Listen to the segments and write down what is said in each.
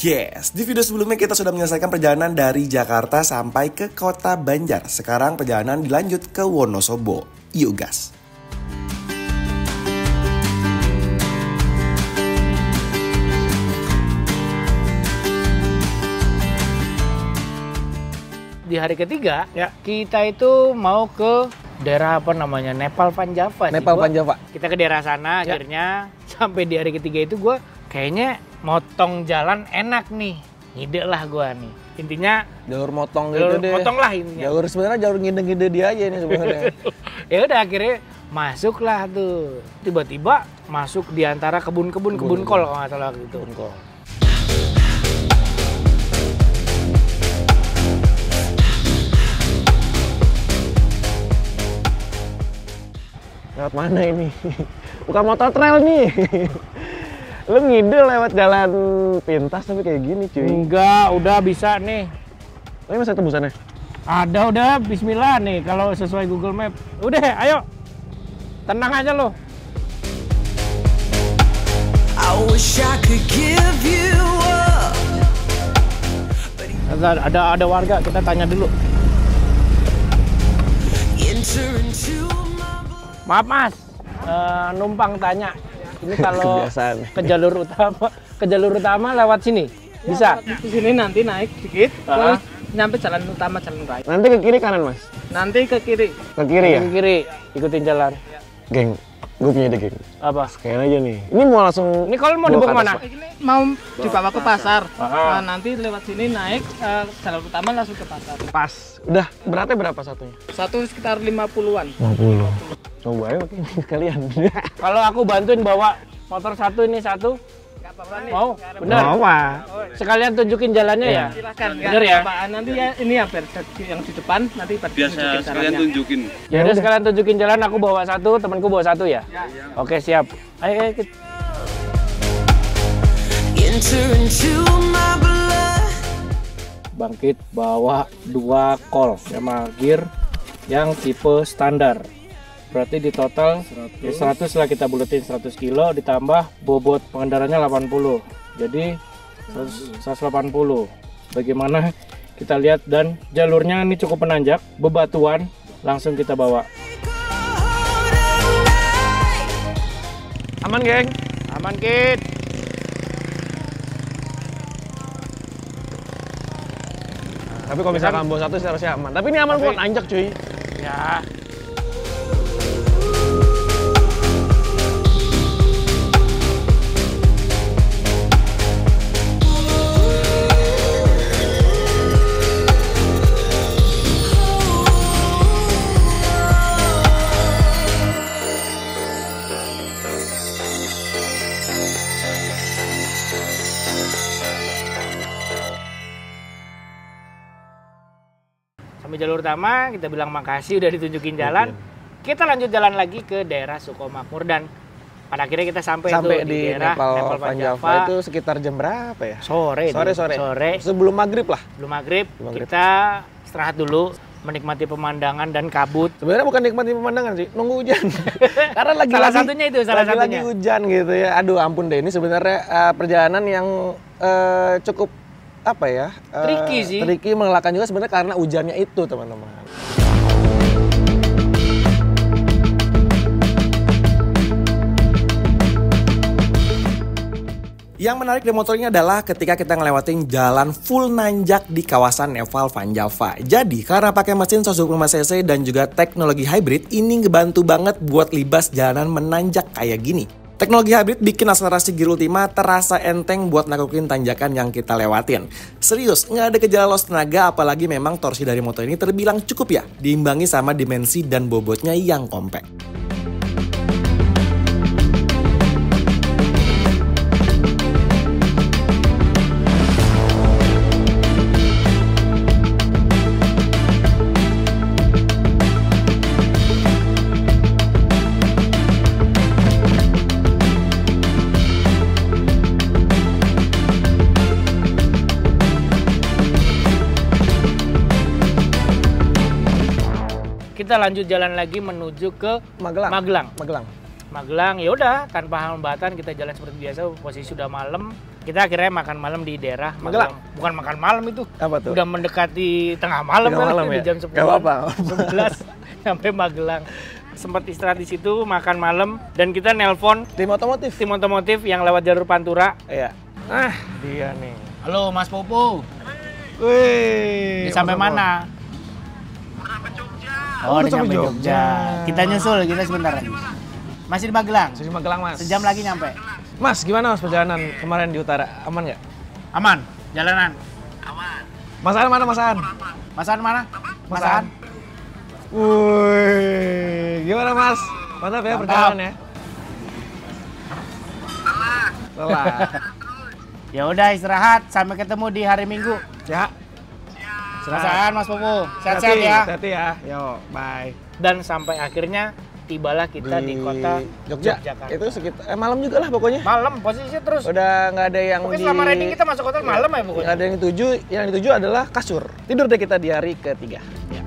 Yes, di video sebelumnya kita sudah menyelesaikan perjalanan dari Jakarta sampai ke kota Banjar. Sekarang perjalanan dilanjut ke Wonosobo. Yuk gas! Di hari ketiga, kita itu mau ke daerah apa namanya, Nepal Panjava. Nepal Panjava. Kita ke daerah sana akhirnya. Sampai di hari ketiga itu gue kayaknya motong jalan enak nih. Ngide lah gue nih. Intinya jalur motong gitu deh. Motong lah intinya. Jalur sebenarnya jalur ngide-ngide dia aja ini sebenarnya. Ya udah akhirnya masuklah tuh. Tiba-tiba masuk di antara kebun kol kalau nggak salah gitu. Kebun kol. Lewat mana ini? Bukan motor trail nih. Lu ngide lewat jalan pintas tapi kayak gini cuy. Enggak, udah bisa nih. Ini masih tembusannya? Ada udah, bismillah nih kalau sesuai Google Map. Udah, ayo. Tenang aja lo. Ada warga, kita tanya dulu. Maaf mas, numpang tanya. Ini kalau ke jalur utama lewat sini, bisa? Di sini nanti naik sedikit, terus nyampe jalan utama, jalan raya. Nanti ke kiri kanan mas? Nanti ke kiri. Ke kiri ya? Ke kiri, ikutin jalan. Geng, gue punya ide geng. Apa? Sekalian aja nih. Ini mau langsung. Ini kalau mau dibawa mana? Ini mau dibawa ke pasar. Nah, nanti lewat sini naik jalan utama langsung ke pasar. Pas. Udah, beratnya berapa satunya? Satu sekitar 50-an. 50. Coba aja pakai ini sekalian. Kalau aku bantuin bawa motor satu ini satu. Nggak apa-apa nih. Mau? Bener? Mau apa? Sekalian tunjukin jalannya ya? Silakan. Bener ya? Nanti ya ini ya yang di depan nanti biasa sekalian tunjukin. Ya udah sekalian tunjukin jalan, aku bawa satu, temanku bawa satu ya? Oke siap. Ayo kita. Bangkit bawa 2 kol sama gear yang tipe standar. Berarti di total 100 lah kita buletin, 100 kilo ditambah bobot pengendaranya 80. Jadi 180. Bagaimana kita lihat, dan jalurnya ini cukup menanjak, bebatuan, langsung kita bawa. Aman geng? Aman Kit. Tapi kalau misalkan bawa satu seharusnya aman. Tapi ini aman buat nanjak cuy. Ya. Sampai jalur utama, kita bilang makasih udah ditunjukin jalan. Kita lanjut jalan lagi ke daerah Sukomakmur, dan pada akhirnya kita sampai di daerah Nepal Panjava. Itu sekitar jam berapa ya? Sore. Sebelum maghrib lah. Sebelum maghrib. Kita istirahat dulu, menikmati pemandangan dan kabut. Sebenarnya bukan nikmati pemandangan sih, nunggu hujan. Karena salah satunya lagi hujan gitu ya. Aduh ampun deh, ini sebenarnya perjalanan yang cukup apa ya? Tricky sih. Tricky, melelahkan juga sebenarnya karena hujannya itu, teman-teman. Yang menarik dari motor ini adalah ketika kita ngelewatin jalan full nanjak di kawasan Nepal Panjava. Jadi karena pakai mesin 125 cc dan juga teknologi hybrid, ini ngebantu banget buat libas jalanan menanjak kayak gini. Teknologi hybrid bikin akselerasi gear ultima terasa enteng buat naklukin tanjakan yang kita lewatin. Serius, nggak ada gejala loss tenaga, apalagi memang torsi dari motor ini terbilang cukup ya, diimbangi sama dimensi dan bobotnya yang compact. Kita lanjut jalan lagi menuju ke Magelang. Ya udah, tanpa hambatan kita jalan seperti biasa, posisi sudah malam. Kita akhirnya makan malam di daerah Magelang. Bukan makan malam itu. Apa tuh? Udah mendekati tengah malam Tengah malam di ya? jam 10. Gak apa-apa. 11 sampai Magelang. Sempat istirahat di situ, makan malam, dan kita nelpon Tim otomotif. yang lewat jalur Pantura. Iya. Dia nih. Halo Mas Popo. Wih. Sampai mana? Oh, udah sampai Jogja. Kita nyusul, kita sebentar lagi. Masih di Magelang? Masih di Magelang, Mas. Sejam lagi nyampe. Mas, gimana Mas perjalanan kemarin di utara? Aman nggak? Aman, jalanan. Mas An mana, Mas An? Mas An mana? Mas An. Wih, gimana Mas? Mantap ya perjalanan ya? Salah. Ya udah istirahat, sampai ketemu di hari Minggu. Ya. Mas An, Mas Popo, sehat-sehat ya. Hati-hati ya. Yo, bye. Dan sampai akhirnya tibalah kita di kota Yogyakarta. Itu sekitar malam juga lah pokoknya. Malam, posisinya terus. Udah nggak ada yang Pokoknya selama riding kita masuk hotel malam ya pokoknya. Nggak ada yang dituju adalah kasur. Tidur deh kita di hari ketiga. Ya.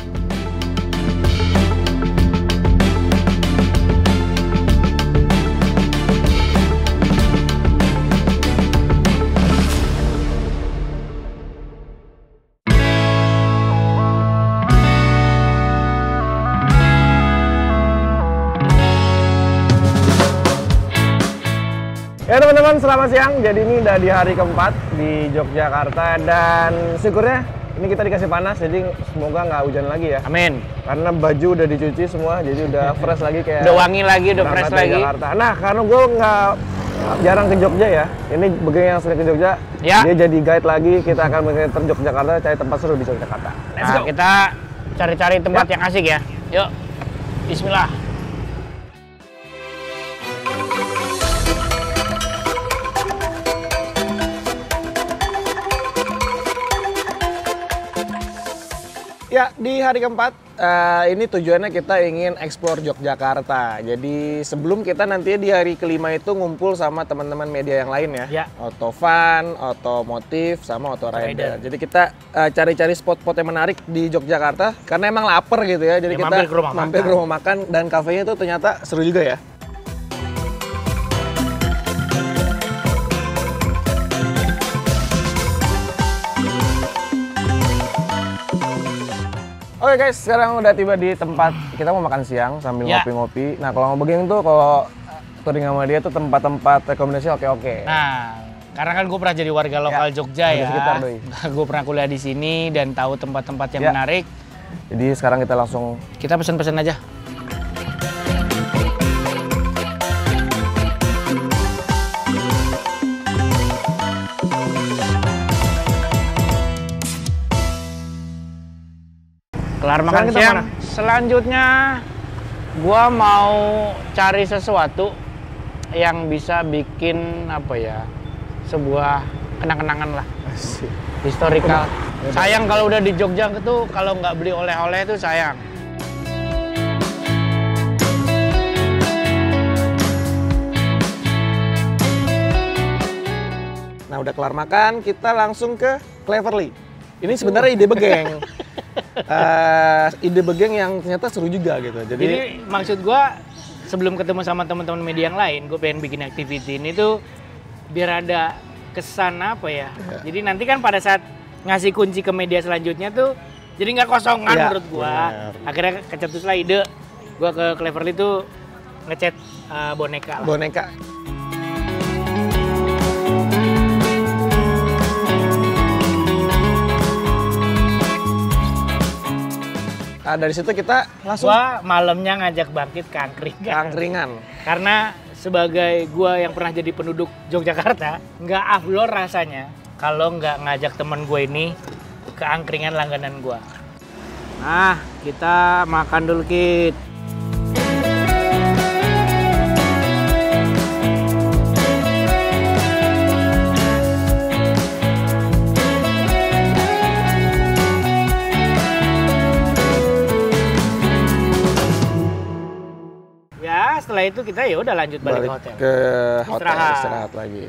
Ya teman-teman, selamat siang. Jadi ini udah di hari keempat di Yogyakarta dan syukurnya ini kita dikasih panas, jadi semoga nggak hujan lagi ya. Amin. Karena baju udah dicuci semua, jadi udah fresh lagi kayak. Udah wangi lagi, udah fresh berangkat dari lagi. Jakarta. Nah, karena gue nggak jarang ke Jogja ya. Ini Begeng yang sering ke Jogja. Ya. Dia jadi guide lagi. Kita akan menginter Yogyakarta, cari tempat seru di Yogyakarta. Let's Nah, go. kita cari-cari tempat yang asik ya. Yuk, bismillah. Ya, di hari keempat, ini tujuannya kita ingin explore Yogyakarta. Jadi sebelum kita nanti di hari kelima itu ngumpul sama teman-teman media yang lain ya. Ya. Otofan, otomotif, sama otorider. Jadi kita cari-cari spot-spot yang menarik di Yogyakarta. Karena emang lapar gitu ya. Jadi Ya, kita mampir ke rumah makan. Dan kafenya itu ternyata seru juga ya. Oke guys, sekarang udah tiba di tempat kita mau makan siang sambil Ya. ngopi-ngopi. Nah kalau mau Begeng tuh kalau touring sama dia tuh tempat-tempat rekomendasi oke-oke. Nah, karena kan gue pernah jadi warga lokal Jogja di ya. sekitar, doi. Gue pernah kuliah di sini dan tahu tempat-tempat yang Ya. menarik. Jadi sekarang kita langsung Kita pesen-pesen aja. Kelar makan Sekarang kita siang. mana? Selanjutnya gua mau cari sesuatu yang bisa bikin apa ya? Sebuah kenang-kenangan lah. Historical. Sayang kalau udah di Jogja tuh kalau nggak beli oleh-oleh itu sayang. Nah udah kelar makan, kita langsung ke Cleverly. Ini sebenarnya ide Begeng. Ide Begeng yang ternyata seru juga gitu. Jadi maksud gua sebelum ketemu sama teman-teman media yang lain, gue pengen bikin activity ini tuh biar ada kesan apa ya. Jadi nanti kan pada saat ngasih kunci ke media selanjutnya tuh jadi nggak kosongan Ya, menurut gua. bener. Akhirnya kecetuslah ide gua ke Cleverly tuh ngecat boneka lah. boneka. Nah, dari situ kita langsung Gua malamnya ngajak bangkit ke angkringan. angkringan. Karena sebagai gua yang pernah jadi penduduk Yogyakarta, nggak afdol rasanya kalau nggak ngajak temen gue ini ke angkringan langganan gua. Nah, kita makan dulu, Kit. Ya, setelah itu kita ya udah lanjut balik ke hotel. ke hotel Istirahat. istirahat lagi.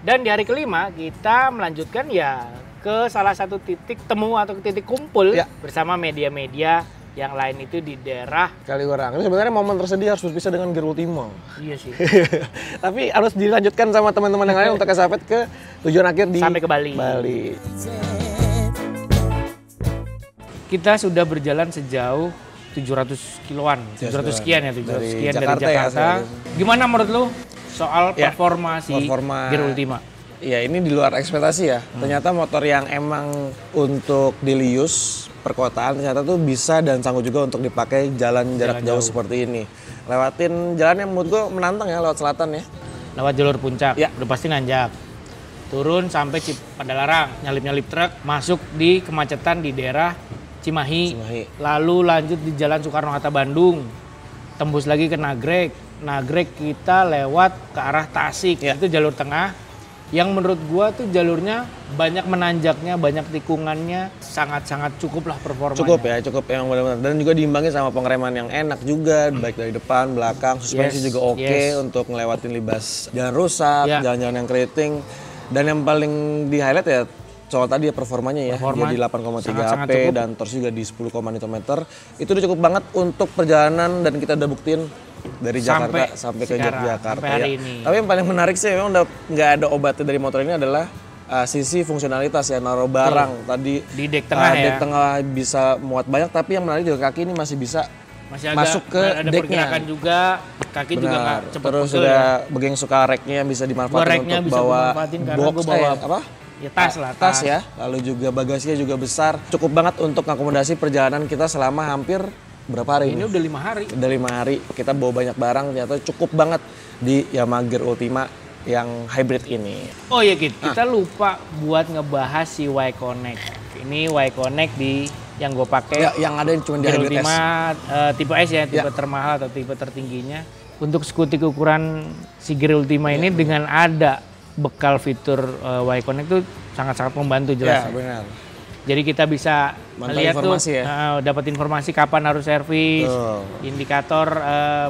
Dan di hari kelima kita melanjutkan ya ke salah satu titik temu atau titik kumpul Ya. bersama media-media yang lain itu di daerah. Kaliurang. Ini sebenarnya momen tersedih harus berpisah dengan Gear Ultima. Iya sih. Tapi harus dilanjutkan sama teman-teman yang lain untuk estafet ke tujuan akhir di Sampai ke Bali. Kita sudah berjalan sejauh 700 kiloan, 700 sekian ya, 700 Dari sekian dari Jakarta ya, Jakarta. Gimana menurut lu soal Ya, performa Gear Ultima? Iya, ini di luar ekspektasi ya. Ternyata motor yang emang untuk daily use perkotaan ternyata tuh bisa dan sanggup juga untuk dipakai jalan jarak jauh seperti ini. Lewatin jalan yang menurut gue menantang ya, lewat selatan ya. Lewat jalur puncak, Ya. udah pasti nanjak. Turun sampai Padalarang, nyalip-nyalip truk, masuk di kemacetan di daerah Cimahi. Lalu lanjut di Jalan Soekarno-Hatta Bandung. Tembus lagi ke Nagrek. Nagrek kita lewat ke arah Tasik. Ya. Itu jalur tengah. Yang menurut gua tuh jalurnya banyak menanjaknya, banyak tikungannya, sangat-sangat cukup lah performanya. Cukup yang benar-benar. Dan juga diimbangi sama pengereman yang enak juga, baik dari depan, belakang, suspensi Yes, juga oke untuk ngelewatin libas jalan rusak, Ya. jalan-jalan yang keriting. Dan yang paling di highlight ya soal tadi ya performanya ya, Performa jadi 8,3 sangat-sangat HP cukup. dan torsi juga di 10 Nm. Itu udah cukup banget untuk perjalanan dan kita udah buktiin dari Jakarta sampai ke sekarang, Yogyakarta sampai hari ya. ini. Tapi yang paling menarik sih memang udah nggak ada obatnya dari motor ini adalah sisi fungsionalitas ya, naruh barang tadi Di dek tengah ya. dek tengah bisa muat banyak, tapi yang menarik juga kaki ini masih bisa Masih agak masuk ke ada deknya. pergerakan juga, kaki juga nggak Benar. cepet Terus pegel juga ya. begeng suka reknya bisa Gua dimanfaatkan reknya untuk bisa bawa gua manfaatin karena box, gua bawa apa? Ya tas lah, Tas ya. Lalu juga bagasinya juga besar. Cukup banget untuk akomodasi perjalanan kita selama hampir berapa hari Ini ini? udah 5 hari. Udah 5 hari. Kita bawa banyak barang, ternyata cukup banget di Yamaha Gear Ultima yang hybrid ini. Oh iya Kit, kita lupa buat ngebahas si Y-Connect. Ini Y-Connect di yang gue pakai. Ya, yang ada cuma di Gear hybrid S. Ultima tipe S ya, tipe termahal atau tipe tertingginya. Untuk skutik ukuran si Gear Ultima ini dengan ada bekal fitur Y-Connect itu sangat-sangat membantu jelas. Ya, benar. Jadi kita bisa Mantap melihat tuh, informasi ya. dapat informasi kapan harus servis, Betul. indikator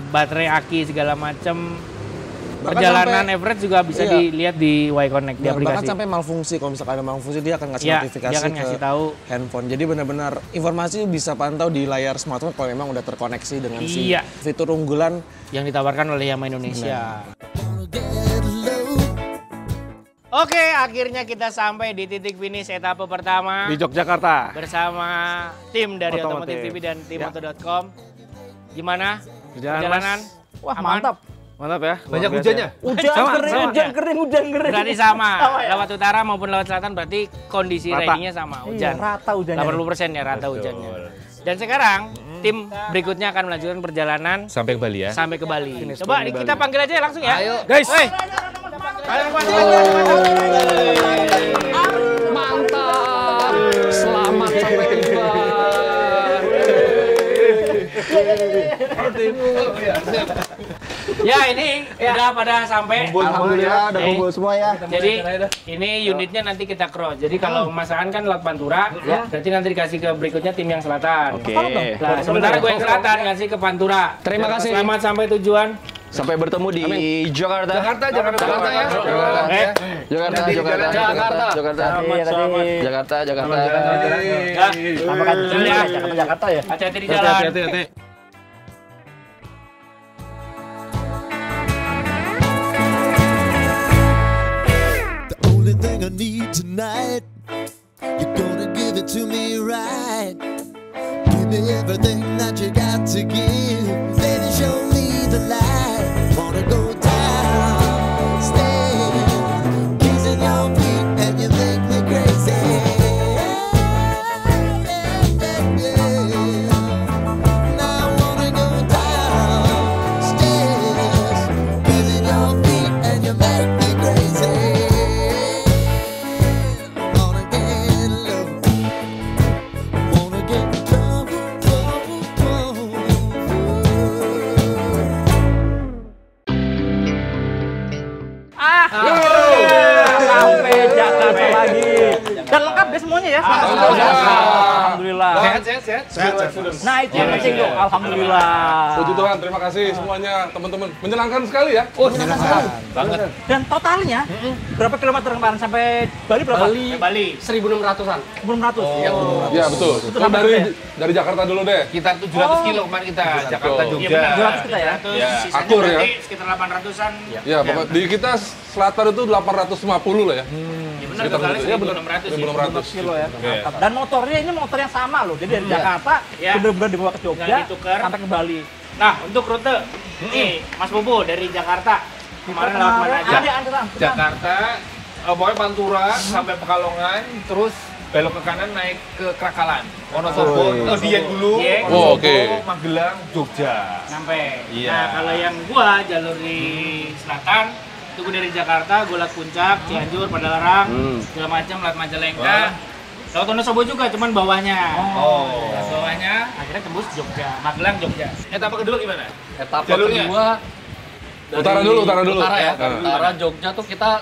baterai, aki segala macam. Bahkan Perjalanan sampai- average juga bisa iya. dilihat di Y-Connect di Bahkan aplikasi. sampai malfungsi, kalau misalkan ada malfungsi dia akan ngasih Ya, notifikasi dia akan ke ngasih tahu. handphone. Jadi benar-benar informasi bisa pantau di layar smartphone kalau memang udah terkoneksi dengan si Iya. fitur unggulan. Yang ditawarkan oleh Yamaha Indonesia. Oke, akhirnya kita sampai di titik finish etape pertama Di Yogyakarta. bersama tim dari Otomotif. Otomotif TV dan tim Ya. Moto.com. Gimana Perjalanan, Mas. Wah, Aman? mantap. Mantap ya. Banyak luar biasa hujannya. ya. Hujan Sama, kering, sama. hujan kering. Berarti sama. ya? Lewat utara maupun lewat selatan berarti kondisi Rata. ridingnya sama. Hujan. Iya, rata hujannya. 80% ya rata hujannya. Dan sekarang tim berikutnya akan melanjutkan perjalanan Sampai ke Bali ya. sampai ke Bali. Coba kita panggil aja langsung ya. Ayo. Guys. Hey. Mantap. Selamat sampai tujuan. Ya ini udah pada sampai. Alhamdulillah udah kumpul semua ya. Jadi ini unitnya nanti kita cross. Jadi kalau Mas Aan kan lewat Pantura, berarti nanti dikasih ke berikutnya tim yang selatan. Oke. Nah, sementara gue yang selatan ngasih ke Pantura. Terima kasih. Selamat sampai tujuan. Sampai bertemu di Jakarta. Jakarta ya. Jakarta. Jakarta. Jakarta. Apakah Jakarta ya. hati-hati di jalan. The only thing I need tonight, you're gonna give it to me right. Give me everything that you got to give. Baby, show me the light. Wanna go down, stay, kissing your feet, and you make me crazy. Now I wanna go downstairs, kissing your feet, and you make me crazy. Wanna get low, wanna get low. Sampai Jakarta lagi. Dan lengkap deh semuanya ya. Alhamdulillah. Sehat sehat? Nah, itu yang penting tuh. Alhamdulillah. Puji Tuhan, terima kasih semuanya teman-teman. Menyenangkan sekali ya. Oh, banget. Dan totalnya berapa kilometer kemarin sampai Bali berapa? Bali 1.600-an. 1.600. Iya betul. Kan dari Jakarta dulu deh. Sekitar 700 kilo kemarin kita, Jakarta Jogja. 200 kita ya. Sisanya Akur ya. berarti sekitar 800-an. Ya, pokoknya di kita selatan itu 850 lah ya. Ya benar, Sekitar totalnya gitu. Ya benar. 1.600 ya. 1.600 kilo ya. Mantap. Dan motornya ini motor yang sama loh. Jadi dari Jakarta benar-benar dibawa ke Jogja Tinggal ditukar. sampai ke Bali. Nah, untuk rute nih Mas Bobo dari Jakarta kemarin lewat mana aja? Ada. Jakarta, pokoknya Pantura sampai Pekalongan, terus belok ke kanan naik ke Krakalan, Wonosobo, Dieng dulu, Oh, oke. Magelang, Jogja. Sampai. Iya. Nah, kalau yang gua jalur di selatan, itu gua dari Jakarta, gua lewat Puncak, Cianjur, Padalarang, segala macam, lewat Majalengka. Lewat Wonosobo juga, cuman bawahnya. Lewat bawahnya, akhirnya tembus Jogja, Magelang, Jogja. Etapa kedua gimana? Etapa Jalurnya? kedua Utara dulu. Utara ya. Utara Jogja tuh kita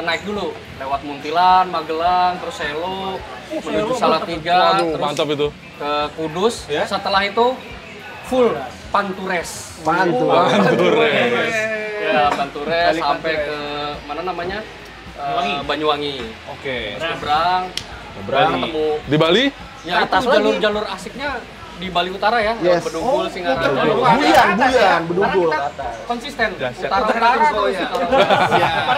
naik dulu lewat Muntilan, Magelang, terus Selo, menuju Salatiga, Waduh, terus mantap itu. ke Kudus. Setelah itu full Pantures. Ya, Pantures sampai ke mana namanya? Banyuwangi. Oke. Terus ketemu Di Bali? ya itu jalur-jalur asiknya di Bali Utara ya, Bedugul, Singaraja. Buyan, Bedugul. Konsisten. Utara terus ya.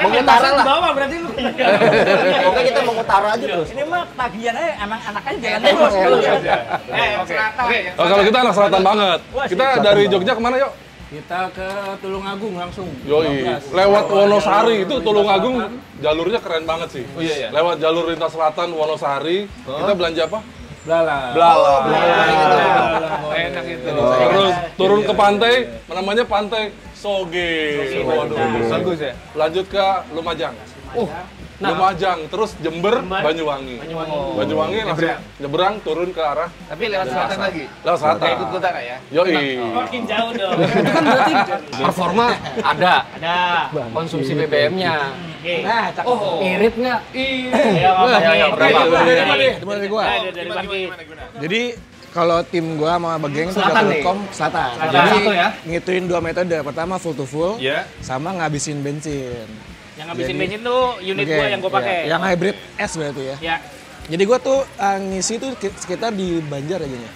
Mengutara lah. Bawah berarti lu. Pokoknya kita mau utara aja terus. Ini mah tagihannya emang anaknya jalan terus. Oh, kalau kita anak selatan banget. Kita dari Jogja kemana yuk? Kita ke Tulungagung langsung. Yoi, lewat Wonosari itu Tulungagung jalurnya keren banget sih. Oh iya. Lewat jalur lintas selatan Wonosari, kita belanja apa? Belalang. Enak itu. Terus turun ke pantai, namanya Pantai Soge. Waduh, bagus ya. Lanjut ke Lumajang. Lumajang, terus Jember, Banyuwangi. Banyuwangi langsung nyebrang turun ke arah. Tapi lewat selatan lagi. Lewat selatan. Ikut utara ya. Yoi. Makin jauh dong. Itu kan berarti performa ada. Ada. Konsumsi BBM-nya. Nah, Irit nggak? Iya, berapa? Dari gua. Dari Bangkit. Jadi kalau tim gua sama Bageng itu Selatan nih. Telkom selatan. Selatan. Jadi Satu ya? ngituin 2 metode. Pertama full to full, Iya. sama ngabisin bensin. Yang ngabisin Jadi- bensin tuh unit gua Bageng, yang gua pakai. iya. Yang hybrid S berarti ya. Ya. Jadi gua tuh ngisi tuh sekitar di Banjar aja nih.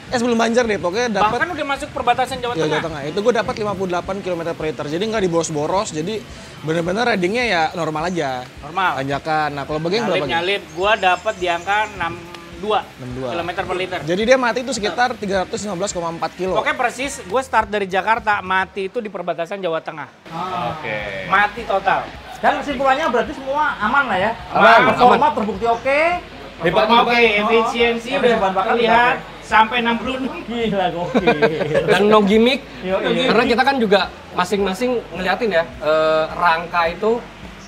Sebelum Banjar deh, pokoknya dapat Bahkan udah masuk perbatasan Jawa ya, Jawa Tengah. Tengah. Itu gue dapat 58 km per liter. Jadi nggak diboros-boros. Jadi bener-bener ridingnya ya normal aja. Normal. Tanjakan. Nah kalau Bageng berapa? Geng? Nyalip, gua dapat di angka 62 km per liter. Jadi dia mati itu sekitar 315,4 kilo. Pokoknya persis, gue start dari Jakarta, mati itu di perbatasan Jawa Tengah. Oke. Mati total. Dan kesimpulannya berarti semua aman lah ya. Aman. Performa terbukti oke. Oke, efisiensi udah bahan bakar terlihat sampai 66. Gila gokil. Dan no gimmick. Iya. Karena kita kan juga masing-masing ngeliatin ya, rangka itu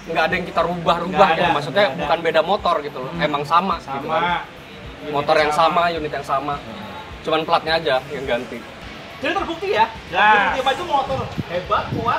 nggak ada yang kita rubah-rubah Nggak gitu. ada, Maksudnya nggak ada. bukan beda motor gitu loh. Emang sama gitu kan. Motor yang sama, unit yang sama. Cuman platnya aja yang ganti. Jadi terbukti ya. Nah. Tiap itu motor hebat, kuat,